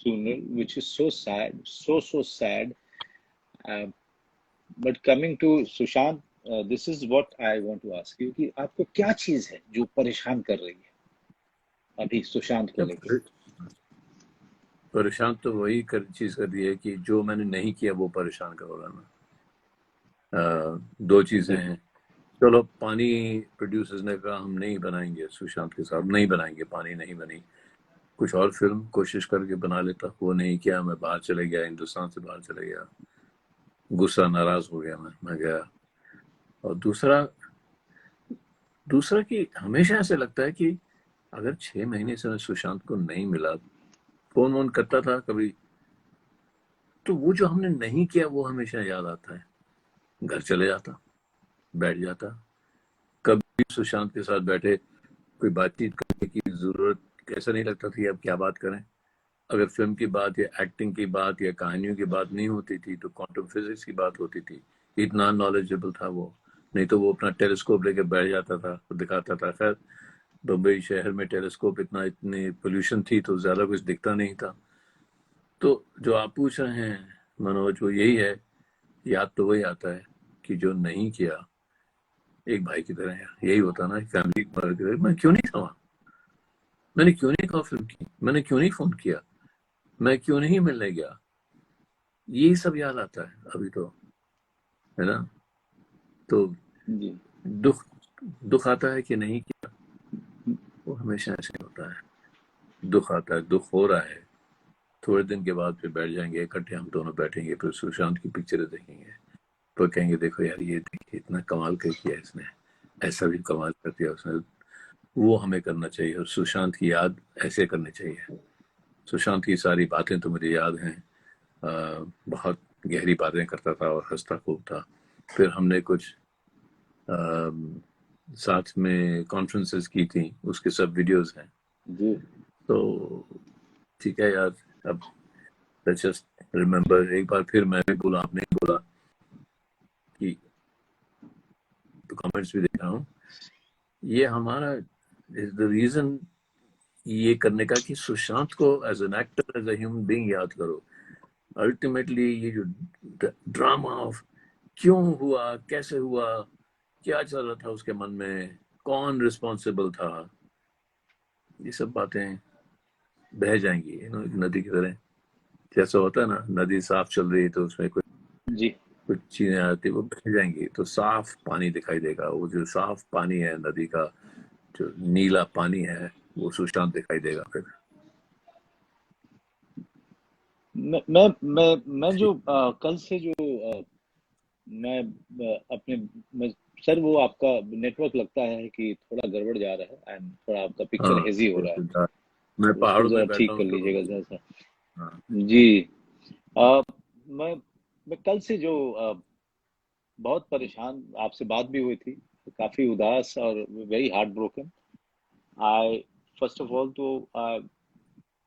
funeral, which is so sad, so sad. Uh, but coming to Sushant, this is what I want to ask you कि आपको क्या चीज है जो परेशान कर रही है अभी सुशांत को लेके? परेशान तो वही चीज कर रही है कि जो मैंने नहीं किया वो परेशान करोगा ना। दो चीजें हैं। चलो, पानी प्रोड्यूसर्स ने कहा हम नहीं बनाएंगे सुशांत के साथ, नहीं बनाएंगे, पानी नहीं बनी। कुछ और फिल्म कोशिश करके बना लेता, वो नहीं किया। मैं बाहर चले गया, हिंदुस्तान से बाहर चले गया, गुस्सा, नाराज हो गया, मैं गया। और दूसरा कि हमेशा ऐसे लगता है कि अगर 6 महीने से मैं सुशांत को नहीं मिला, फोन वोन करता था कभी, तो वो जो हमने नहीं किया वो हमेशा याद आता है। घर चले जाता, बैठ जाता, कभी सुशांत के साथ बैठे कोई बातचीत करने की जरूरत ऐसा नहीं लगता थी अब क्या बात करें। अगर फिल्म की बात या एक्टिंग की बात या कहानियों की बात नहीं होती थी तो क्वांटम फिजिक्स की बात होती थी। इतना नॉलेजेबल था वो। नहीं तो वो अपना टेलीस्कोप लेके बैठ जाता था, वो दिखाता था। खैर, बम्बई शहर में टेलीस्कोप इतनी पोल्यूशन थी तो ज्यादा कुछ दिखता नहीं था। तो जो आप पूछ रहे हैं मनोज, वो यही है, याद तो वही आता है कि जो नहीं किया, एक भाई की तरह यही होता ना, फैमिली की तरह। मैं क्यों नहीं था वहां, मैंने क्यों नहीं कॉल फिल्म की, मैंने क्यों नहीं फोन किया, मैं क्यों नहीं मिलने गया, यही सब याद आता है अभी तो, है ना। तो जी दुख दुख आता है कि नहीं किया, वो हमेशा ऐसे होता है। दुख आता है, दुख हो रहा है, थोड़े दिन के बाद फिर बैठ जाएंगे इकट्ठे, हम दोनों बैठेंगे, फिर सुशांत की पिक्चरें देखेंगे, तो कहेंगे देखो यार ये देखिए इतना कमाल कर किया इसने, ऐसा भी कमाल कर दिया उसने। वो हमें करना चाहिए और सुशांत की याद ऐसे करनी चाहिए। सुशांत की सारी बातें तो मुझे याद हैं। बहुत गहरी बातें करता था और हंसता खूब था। फिर हमने कुछ साथ में कॉन्फ्रेंसेस की थी, उसके सब वीडियोस हैं। जी तो ठीक है यार, अब लेट्स जस्ट रिमेम्बर। एक बार फिर मैं भी बोला, आपने भी बोला कि, तो कमेंट्स भी देख रहा हूँ, ये हमारा इज द रीजन ये करने का कि सुशांत को as an actor, as a human being याद करो। अल्टीमेटली ये जो ड्रामा ऑफ क्यों हुआ, कैसे हुआ, क्या चल रहा था उसके मन में, कौन रिस्पॉन्सिबल था, ये सब बातें बह जाएंगी एक नदी की तरह। जैसा होता है ना, नदी साफ चल रही है तो उसमें कुछ जी कुछ चीजें आती, वो बह जाएंगी तो साफ पानी दिखाई देगा। वो जो साफ पानी है नदी का, जो नीला पानी है, वो सुशांत दिखाई देगा फिर। मैं जो कल से जो मैं अपने मैं, सर वो आपका नेटवर्क लगता है कि थोड़ा गड़बड़ जा रहा है एंड थोड़ा आपका पिक्चर हाँ, हेजी हो थोड़ा रहा है, सा मैं तो उसको पहाड़ों जरा में बैठा ठीक कर हूँ तो। लीजिएगा जरा सा। हाँ, जी अ, मैं मैं कल से जो बहुत परेशान, आपसे बात भी हुई थी, काफी उदास और very heart broken. I first of all तो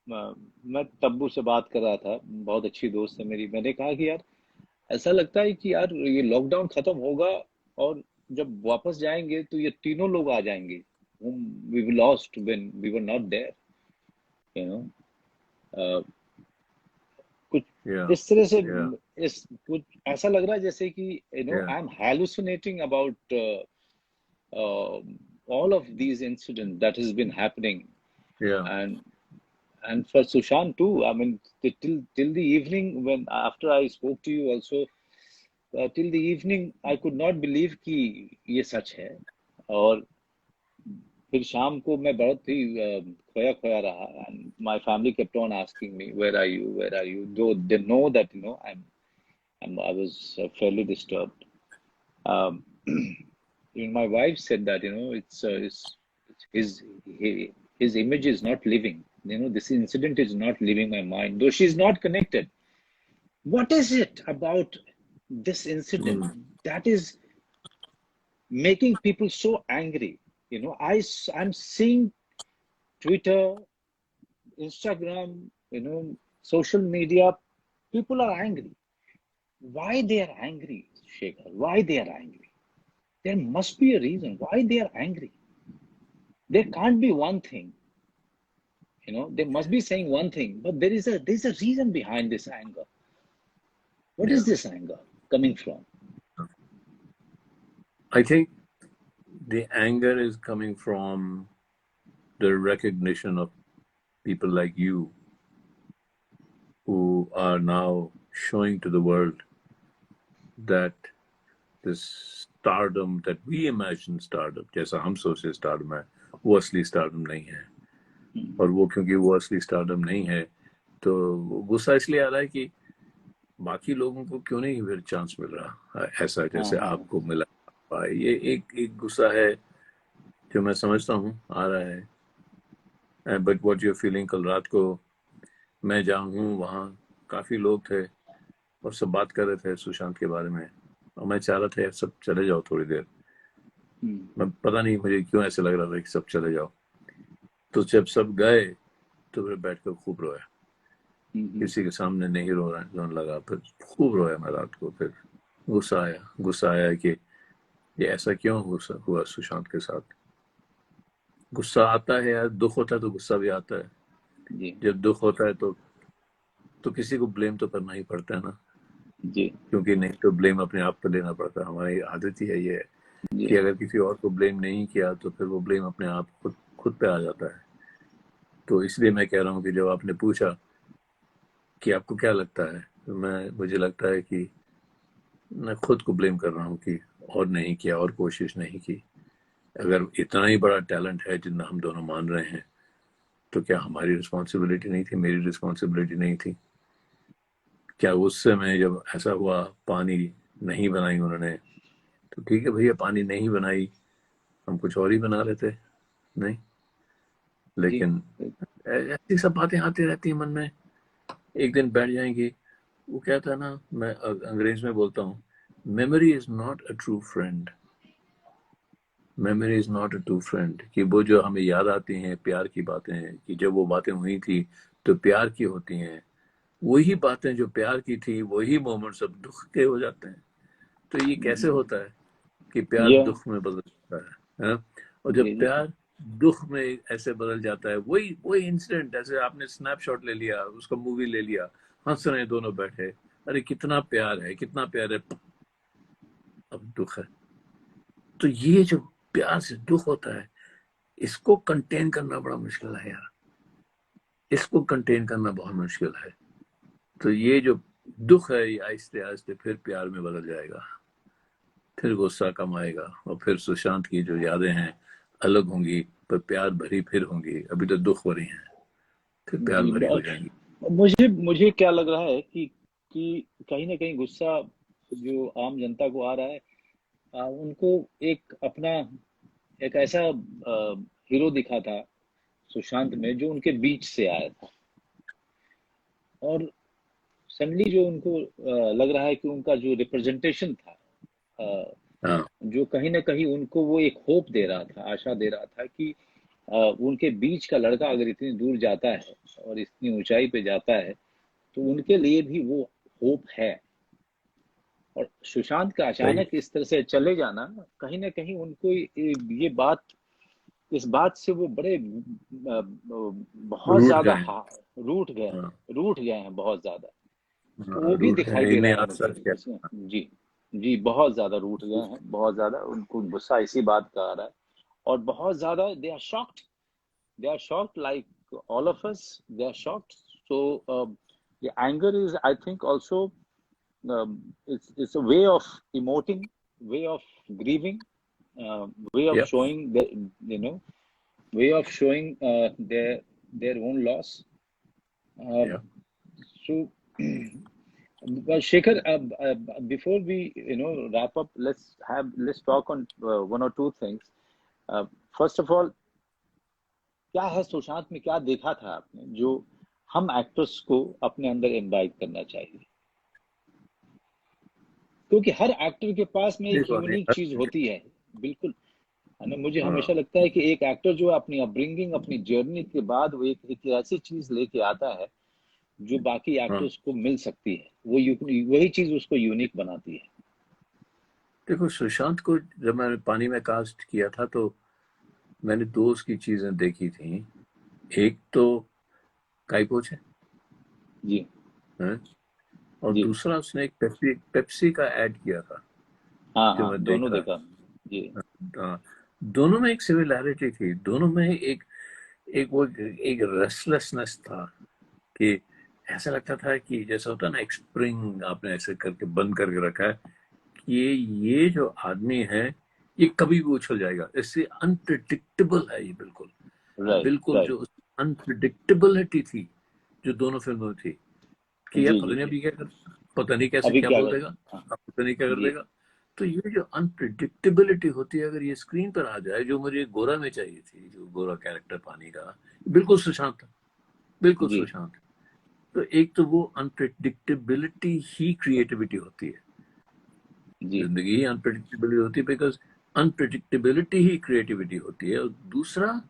मैं तब्बू से बात कर रहा था, बहुत अच्छी दोस्त है मेरी। मैंने कहा कि यार ऐसा लगता है कि यार ये लॉकडाउन खत्म होगा और जब वापस जाएंगे तो ये तीनों लोग आ जाएंगे whom we lost when we were not there, you know। कुछ या इस तरह से, या इस कुछ ऐसा लग रहा है जैसे कि या I am hallucinating about all of these incidents that has been happening, या and for Sushant too. I mean, till the evening, when after I spoke to you also, till the evening I could not believe कि ये सच है। और फिर शाम को मैं बहुत ही खोया खोया रहा, and my family kept on asking me, where are you, though they know that I was fairly disturbed. um, even my wife said that it's his image is not living, this incident is not leaving my mind, though she's not connected. What is it about this incident that is making people so angry? I'm seeing Twitter, Instagram, social media. People are angry. Why they are angry, Shekhar? Why they are angry? There must be a reason why they are angry. There can't be one thing. They must be saying one thing, but there's a reason behind this anger. What is Yeah. this anger coming from? I think the anger is coming from the recognition of people like you who are now showing to the world that this stardom that we imagine stardom, जैसा हम सोचे stardom है, वो असली stardom नहीं है. और वो क्योंकि वो असली stardom नहीं है, तो गुस्सा इसलिए आ रहा है कि बाकी लोगों को क्यों नहीं फिर चांस मिल रहा ऐसा जैसे आपको मिला. ये एक गुस्सा है जो मैं समझता हूँ आ रहा है. बट व्हाट यू फीलिंग, कल रात को मैं जहाँ हूँ वहाँ काफी लोग थे और सब बात कर रहे थे सुशांत के बारे में, और मैं चाह रहा था यार सब चले जाओ थोड़ी देर. मैं पता नहीं मुझे क्यों ऐसे लग रहा था कि सब चले जाओ. तो जब सब गए तो फिर बैठकर खूब रोया. किसी के सामने नहीं रोने लगा, फिर खूब रोया मैं रात को. फिर गुस्सा आया कि ये ऐसा क्यों हुआ सुशांत के साथ. गुस्सा आता है यार, दुख होता है तो गुस्सा भी आता है. जब दुख होता है तो किसी को ब्लेम तो करना ही पड़ता है ना जी. क्योंकि नहीं तो ब्लेम अपने आप पर लेना पड़ता है. हमारी आदत ही है ये कि अगर किसी और को ब्लेम नहीं किया तो फिर वो ब्लेम अपने आप खुद पे आ जाता है. तो इसलिए मैं कह रहा हूँ कि जब आपने पूछा कि आपको क्या लगता है, तो मुझे लगता है कि मैं खुद को ब्लेम कर रहा हूँ कि और नहीं किया और कोशिश नहीं की. अगर इतना ही बड़ा टैलेंट है जितना हम दोनों मान रहे हैं तो क्या हमारी रिस्पॉन्सिबिलिटी नहीं थी, मेरी रिस्पॉन्सिबिलिटी नहीं थी? क्या उससे में जब ऐसा हुआ पानी नहीं बनाई उन्होंने, तो ठीक है भैया पानी नहीं बनाई, हम कुछ और ही बना लेते. नहीं, लेकिन ऐसी सब बातें आती रहती है मन में, एक दिन बैठ जाएंगी. वो कहता है ना, मैं अंग्रेज में बोलता हूँ, memory is not a true friend. Memory is not a true friend. कि वो जो हमें याद आती हैं प्यार की बातें हैं कि जब वो बातें हुई थी तो प्यार की होती हैं, वही बातें जो प्यार की थी वही मोमेंट्स अब दुख के हो जाते हैं. तो ये कैसे होता है कि प्यार दुख में बदल जाता है? और जब प्यार दुख में ऐसे बदल जाता है, वही इंसिडेंट, ऐसे आपने स्नैपशॉट ले लिया, उसका मूवी ले लिया, हंस रहे दोनों बैठे, अरे कितना प्यार है, कितना प्यार है, अब दुख है. तो ये जो प्यार से दुख होता है, इसको कंटेन करना बड़ा मुश्किल है यार. इसको कंटेन करना बहुत मुश्किल है. तो ये जो दुख है ये आहिस्ते आहिस्ते फिर प्यार में बदल जाएगा, फिर गुस्सा कम आएगा, और फिर सुशांत की जो यादें हैं अलग होंगी पर प्यार भरी फिर होंगी. अभी तो दुख भरी हैं, फिर प्यार भरी हो जाएंगी. मुझे क्या लग रहा है कि कहीं ना कहीं गुस्सा जो आम जनता को आ रहा है, उनको एक अपना एक ऐसा हीरो दिखा था सुशांत में जो उनके बीच से आया था, और सडनली जो उनको लग रहा है कि उनका जो रिप्रेजेंटेशन था, जो कहीं ना कहीं उनको वो एक होप दे रहा था, आशा दे रहा था कि उनके बीच का लड़का अगर इतनी दूर जाता है और इतनी ऊंचाई पे जाता है तो उनके लिए भी वो होप है. और सुशांत का अचानक इस तरह से चले जाना, कहीं ना कहीं उनको इस बात से वो बड़े बहुत ज्यादा रूठ गए हैं बहुत ज्यादा. वो भी दिखाई दे रहा है. जी बहुत ज्यादा रूठ गए हैं, बहुत ज्यादा उनको गुस्सा इसी बात का आ रहा है, और बहुत ज्यादा they are shocked like all of us, they are shocked. So anger is, I think, also it's a way of emoting, way of grieving, way of showing way of showing their own loss. So well, Shekhar, before we wrap up, let's talk on one or two things. First of all, क्या है सुशांत में, क्या देखा था आपने जो हम actors को अपने अंदर इनवाइट करना चाहिए? क्योंकि हर एक्टर के पास में एक यूनिक चीज होती है. बिल्कुल है ना. मुझे हमेशा लगता है कि एक एक्टर जो अपनी अपब्रिंगिंग, अपनी जर्नी के बाद वो एक ऐसी चीज लेके आता है जो बाकी एक्टर्स को मिल सकती है, वही चीज उसको यूनिक बनाती है. देखो, सुशांत को जब मैंने पानी में कास्ट किया था तो मैंने दो उसकी चीजें देखी थी। एक तो काइपोच जी है, और जी। दूसरा उसने एक पेप्सी पेप्सी का ऐड किया था, हाँ जो हाँ, मैं देख दोनों रहा देखा। जी था। हाँ, दोनों में एक सिमिलैरिटी थी, दोनों में एक एक वो एक रेस्टलेसनेस था कि ऐसा लगता था कि जैसा होता है ना, एक स्प्रिंग आपने ऐसे करके बंद करके रखा है कि ये जो आदमी है ये कभी भी उछल जाएगा, इससे अनप्रिडिक्टेबल है ये, बिल्कुल राइट बिल्कुल राइट। जो अनप्रिडिक्टेबिलिटी थी जो दोनों फिल्मों में थी, कि यार जी पता जी नहीं जी। अभी क्या कर, पता नहीं कैसे अभी क्या क्या बोल कर। देगा, हाँ। अब पता नहीं क्या कर जी देगा। तो ये जो अनप्रिडिक्टेबिलिटी होती है, अगर ये स्क्रीन पर आ जाए, जो मुझे गोरा में चाहिए थी, जो गोरा कैरेक्टर पानी का, बिल्कुल सुशांत था, बिल्कुल जी सुशांत। तो एक तो वो अनप्रिडिक्टेबिलिटी ही क्रिएटिविटी होती है, जी। जिंदगी ही अनप्रिडिक्टेबिलिटी होती है, बिकॉज अनप्रिडिक्टेबिलिटी ही क्रिएटिविटी होती है। और दूसरा,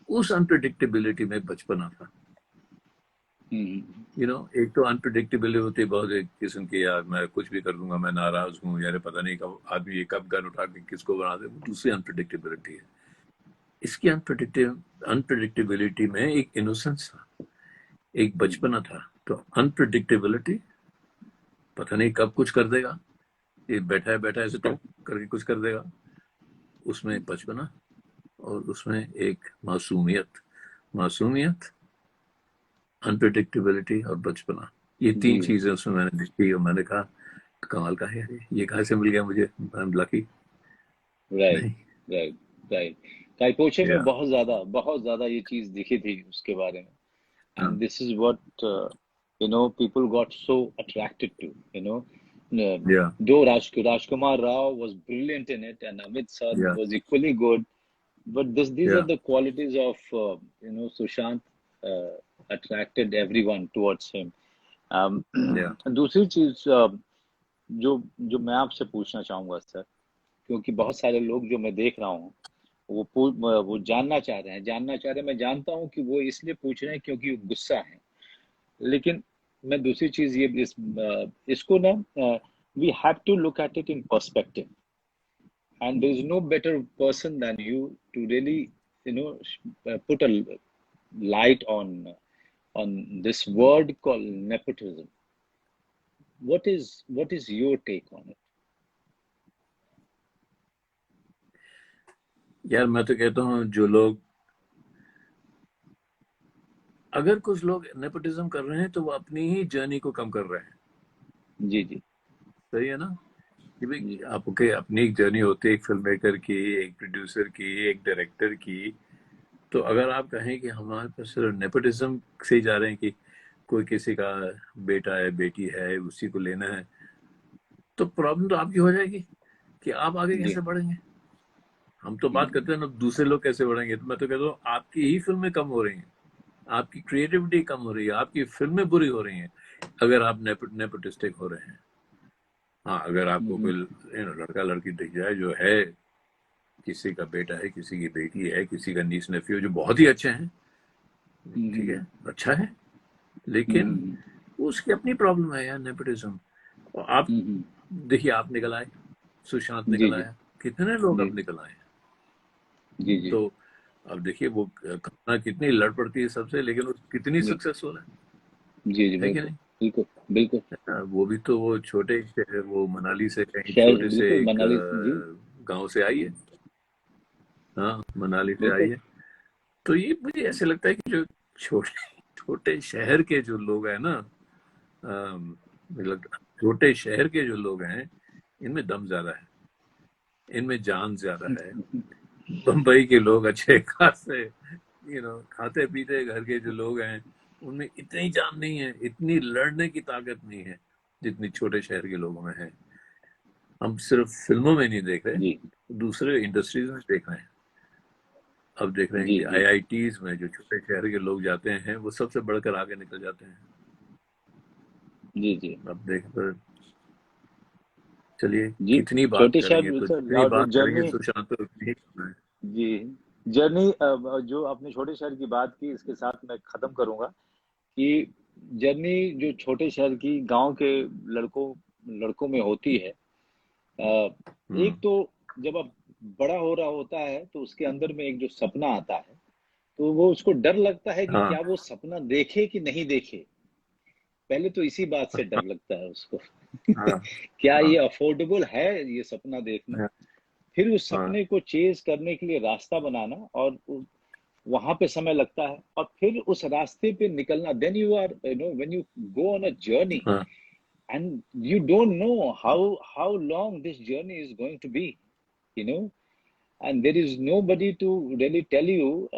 उस अनप्रिडिक्टेबिलिटी में बचपना था। हम्म। एक तो अनप्रिडिक्टेबिलिटी होती है बहुत, एक किस्म की, यार मैं कुछ भी कर दूंगा, मैं नाराज हूँ यार, पता नहीं कब आदमी ये कब गन उठा के किसको बना दे, वो दूसरी अनप्रिडिक्टेबिलिटी है। इसकी अनप्रिडिक्टेबिलिटी में एक इनोसेंस था, एक बचपना था। तो अनप्रिडिक्टेबिलिटी, पता नहीं कब कुछ कर देगा, ये बैठा है बैठा है ऐसे टॉप करके कुछ कर देगा, उसमें बचपना, और उसमें एक मासूमियत, मासूमियत, अनप्रिडिक्टेबिलिटी और बचपना, ये जी तीन चीजें उसमें मैंने देखी, और मैंने कहा कमाल का है यार, ये कहाँ से मिल गया मुझे, आई एम लकी। राइट नहीं, राइट राइट। काइपोचे में या बहुत ज्यादा ये चीज दिखी थी उसके बारे में। हाँ, And this is what people got so attracted to. या Though Rajkumar Rao was brilliant in it, and Amit Sad या was equally good, but these या are the qualities of Sushant attracted everyone towards him. Um, या दूसरी चीज जो जो मैं आपसे पूछना चाहूंगा सर, क्योंकि बहुत सारे लोग जो मैं देख रहा हूँ वो जानना चाह रहे हैं। मैं जानता हूँ कि वो इसलिए पूछ रहे हैं क्योंकि वो गुस्सा है। लेकिन मैं दूसरी चीज ये इसको ना, we have to look at it in perspective, and there is no better person than you to really put a light on this word called nepotism. What is your take on it? यार मैं तो कहता हूँ, जो लोग, अगर कुछ लोग नेपोटिज्म कर रहे हैं तो वो अपनी ही जर्नी को कम कर रहे हैं। जी जी सही है ना, कि भाई जी आपके अपनी एक जर्नी होती है, एक फिल्म मेकर की, एक प्रोड्यूसर की, एक डायरेक्टर की। तो अगर आप कहें कि हमारे पास सिर्फ नेपोटिज्म से ही जा रहे हैं, कि कोई किसी का बेटा है बेटी है उसी को लेना है, तो प्रॉब्लम तो आपकी हो जाएगी कि आप आगे जी। कैसे बढ़ेंगे। हम तो बात करते हैं ना दूसरे लोग कैसे बढ़ेंगे, तो मैं तो कहता हूँ आपकी ही फिल्में कम हो रही हैं, आपकी क्रिएटिविटी कम हो रही है, आपकी फिल्में बुरी हो रही हैं, अगर आप नेपोटिस्टिक हो रहे हैं। हाँ, अगर आपको कोई लड़का लड़की दिख जाए जो है, किसी का बेटा है, किसी की बेटी है, किसी का नीस नेफ्यू, जो बहुत ही अच्छे हैं, ठीक है, अच्छा है, लेकिन वो उसकी अपनी प्रॉब्लम है यार, नेपोटिज्म। और आप देखिए, आप निकल आए, सुशांत जी निकल जी आया, कितने लोग जी अब निकल आए हैं। जी जी तो अब देखिए वो कंगना कितनी लड़ पड़ती है सबसे, लेकिन वो कितनी जी सक्सेसफुल जी जी। है कि बिल्कुल नहीं। बिल्कुल बिल्कुल। वो भी तो वो छोटे से, वो मनाली से कहीं शहर छोटे से बिल्कुल एक मनाली जी। गांव से आई है। हाँ, मनाली से आई बिल्कुल। है। तो ये मुझे ऐसे लगता है कि जो छोटे छोटे शहर के जो लोग हैं ना, मतलब छोटे शहर के जो लोग हैं, इनमें दम ज्यादा है, इनमें जान ज्यादा है। बम्बई के लोग अच्छे खासे, खाते पीते घर के जो लोग हैं, उनमें इतनी जान नहीं है, इतनी लड़ने की ताकत नहीं है जितनी छोटे शहर के लोगों में है। हम सिर्फ फिल्मों में नहीं देख रहे, जी दूसरे इंडस्ट्रीज में देख रहे हैं। अब देख रहे हैं जी कि जी आईआईटीज में जो छोटे शहर के लोग जाते हैं, वो सबसे बढ़कर आगे निकल जाते हैं। जी जी अब देख तो, चलिए जी। कितनी बात छोटे करेंगे, शहर तो सर, जितनी और बात करेंगे जर्नी। सुशांत तो उतनी ही कम है। जी। जर्नी जो आपने छोटे शहर की बात की, इसके साथ मैं खत्म करूंगा कि जर्नी जो छोटे शहर की गांव के लड़कों लड़कों में होती है। हम्म, एक तो जब आप बड़ा हो रहा होता है तो उसके अंदर में एक जो सपना आता है, तो वो उसको डर लगता है कि हाँ क्या वो सपना देखे कि नहीं देखे। पहले तो इसी बात से डर लगता है उसको। हाँ क्या हाँ ये अफोर्डेबल है ये सपना देखना। हाँ फिर उस हाँ सपने को चेज करने के लिए रास्ता बनाना, और वहां पे समय लगता है, और फिर उस रास्ते पे निकलना। Then you are, you know, when you go on a journey, हाँ and you don't know how long this journey is going to be, you know, and there is nobody to really tell you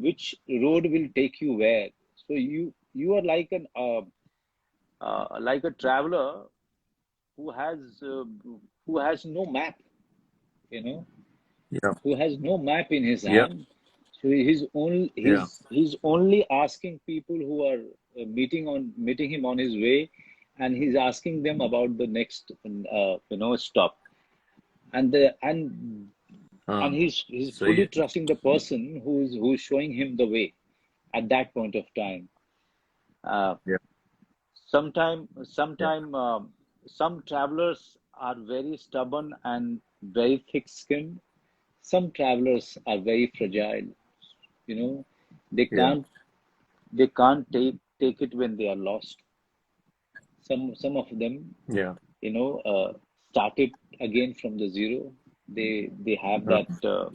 which road will take you where. So you are like a traveler who has uh, who has no map, you know, yeah who has no map in his yeah hand. So yeah he's only asking people who are meeting him on his way, and he's asking them about the next you know, stop. And the and हाँ he's सही fully है trusting the person who's showing him the way at that point of time. Uh, yeah yeah Some travelers are very stubborn and very thick-skinned. Some travelers are very fragile. You know, they yeah can't they can't take it when they are lost. Some of them, yeah you know, started again from the zero. They have हाँ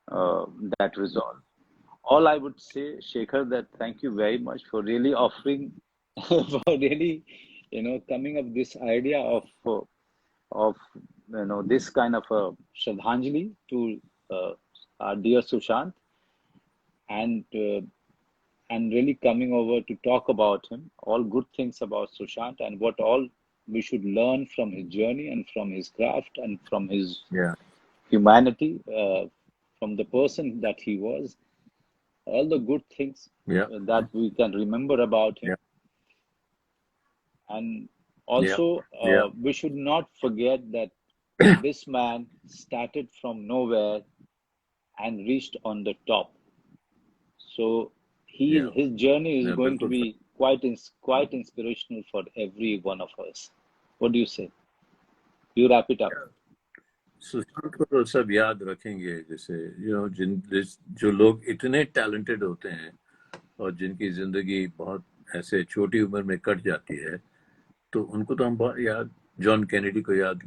uh, that resolve. All I would say, Shekhar, that thank you very much for really offering, for really, you know, coming up this idea of you know, this kind of a Shraddhanjali to our dear Sushant, and really coming over to talk about him, all good things about Sushant, and what all we should learn from his journey and from his craft and from his yeah humanity, from the person that he was, all the good things yeah that we can remember about him. yeah And yeah also, yeah we should not forget that this man started from nowhere and reached on the top. So yeah his journey is yeah going to बिल्कुल sir be quite inspirational for every one of us. What do you say? You wrap it up. Sushant को तो सब याद रखेंगे, जैसे जो लोग इतने टैलेंटेड होते हैं और जिनकी जिंदगी बहुत ऐसे छोटी उम्र में कट जाती है, तो उनको तो हम बहुत याद, जॉन कैनेडी को याद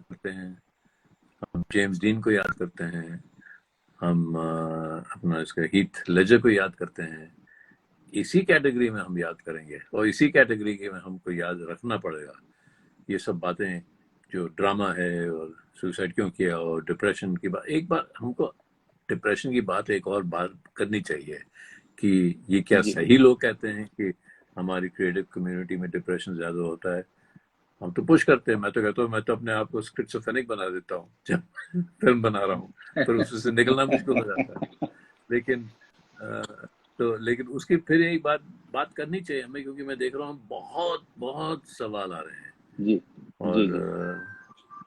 करते हैं, हम जेम्स डीन को याद करते हैं, हम अपना इसका हीथ लेजर को याद करते हैं। इसी कैटेगरी में हम याद करेंगे और इसी कैटेगरी के में हमको याद रखना पड़ेगा ये सब बातें, जो ड्रामा है और सुसाइड क्यों किया और डिप्रेशन की बात। एक बार हमको डिप्रेशन की बात एक और बात करनी चाहिए कि ये क्या जी सही लोग कहते हैं कि हमारी क्रिएटिव कम्युनिटी में डिप्रेशन ज्यादा होता है? हम तो पुश करते हैं, मैं तो कहता हूँ, मैं तो अपने आप को स्किज़ोफ्रेनिक बना देता हूँ जब फिल्म बना रहा हूँ, पर उससे निकलना मुश्किल हो जाता है। लेकिन लेकिन उसकी फिर एक बात करनी चाहिए हमें, क्योंकि मैं देख रहा हूँ बहुत बहुत सवाल आ रहे हैं जी जी जी और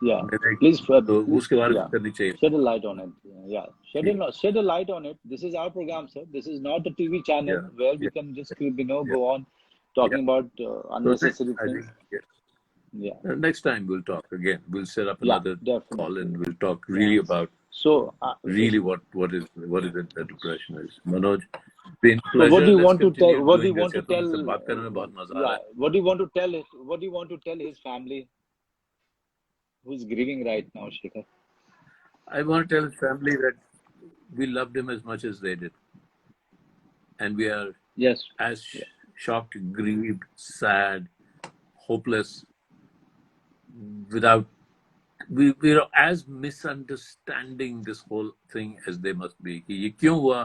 Yeah, मेरे please, तो उसके बारे में yeah, करनी चाहिए। shed a light on it. Yeah, ठीक shed a light on it. This is our program, sir. This is not a TV channel या where we या can just, you know, या go on या talking about तो unnecessary I things. Think Yeah, next time we'll talk again, we'll set up yeah, another call definitely. and we'll talk Yeah. really about So, really what is it that depression is. Manoj, been so what pleasure, do you let's want to tell? continue What do you doing want this to यार, tell? तुमसे बात करने में बहुत मजा आ रहा Yeah, है। what do you want to tell it? What do you want to tell his family who's grieving right now, Shekhar? I want to tell his family that we loved him as much as they did, and we are Yes. as Yeah. shocked, grieved, sad, hopeless, without we are as misunderstanding this whole thing as they must be कि ये क्यों हुआ,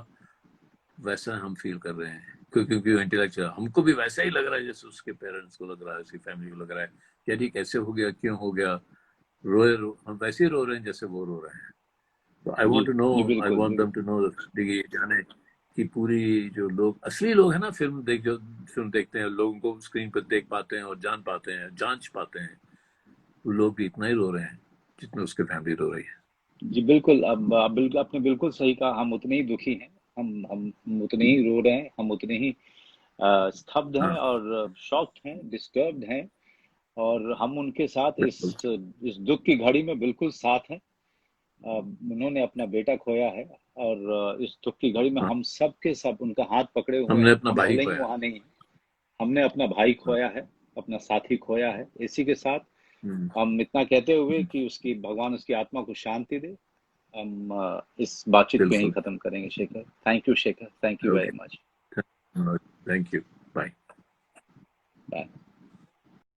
वैसा हम feel कर रहे हैं, क्योंकि इंटेलेक्चुअल हमको भी वैसा ही लग रहा है जैसे उसके पेरेंट्स को लग रहा है, उसकी फैमिली को लग रहा है कि यार ये कैसे हो गया, क्यों हो गया, हम वैसे ही रो रहे हैं जैसे वो रो रहे हैं। तो आई वांट जी टू नो, जी आई बिल्कुल वांट देम टू नो ये जाने कि पूरी जो लोग असली लोग हैं ना, जो फिल्म देखते हैं, लोगों को स्क्रीन पर देख पाते हैं और जान पाते हैं, जांच पाते हैं, वो लोग भी इतना ही रो रहे हैं जितना उसके फैमिली रो रही है। जी बिल्कुल। अब बिल्कुल आपने बिल्कुल सही कहा। हम उतने ही दुखी हैं, हम उतने ही रो रहे हैं, हम उतने ही स्तब्ध हैं हाँ और शॉक्ड हैं, डिस्टर्ब्ड हैं, और हम उनके साथ बिल्कुल इस दुख की घड़ी में बिल्कुल साथ हैं। उन्होंने अपना बेटा खोया है, और इस दुख की घड़ी में हाँ, हम सब के सब उनका हाथ पकड़े हुए हमने हैं। अपना हम भाई भले ही खोया। वहां नहीं हैं, हमने अपना भाई हाँ, खोया है, अपना साथी खोया है। इसी के साथ हम्म, हम इतना कहते हुए कि उसकी भगवान उसकी आत्मा को शांति दे, हम इस बातचीत को यहीं बिल्कुल। खत्म करेंगे। Shekhar, thank you Shekhar, thank you very okay, much. Thank you, bye. Bye.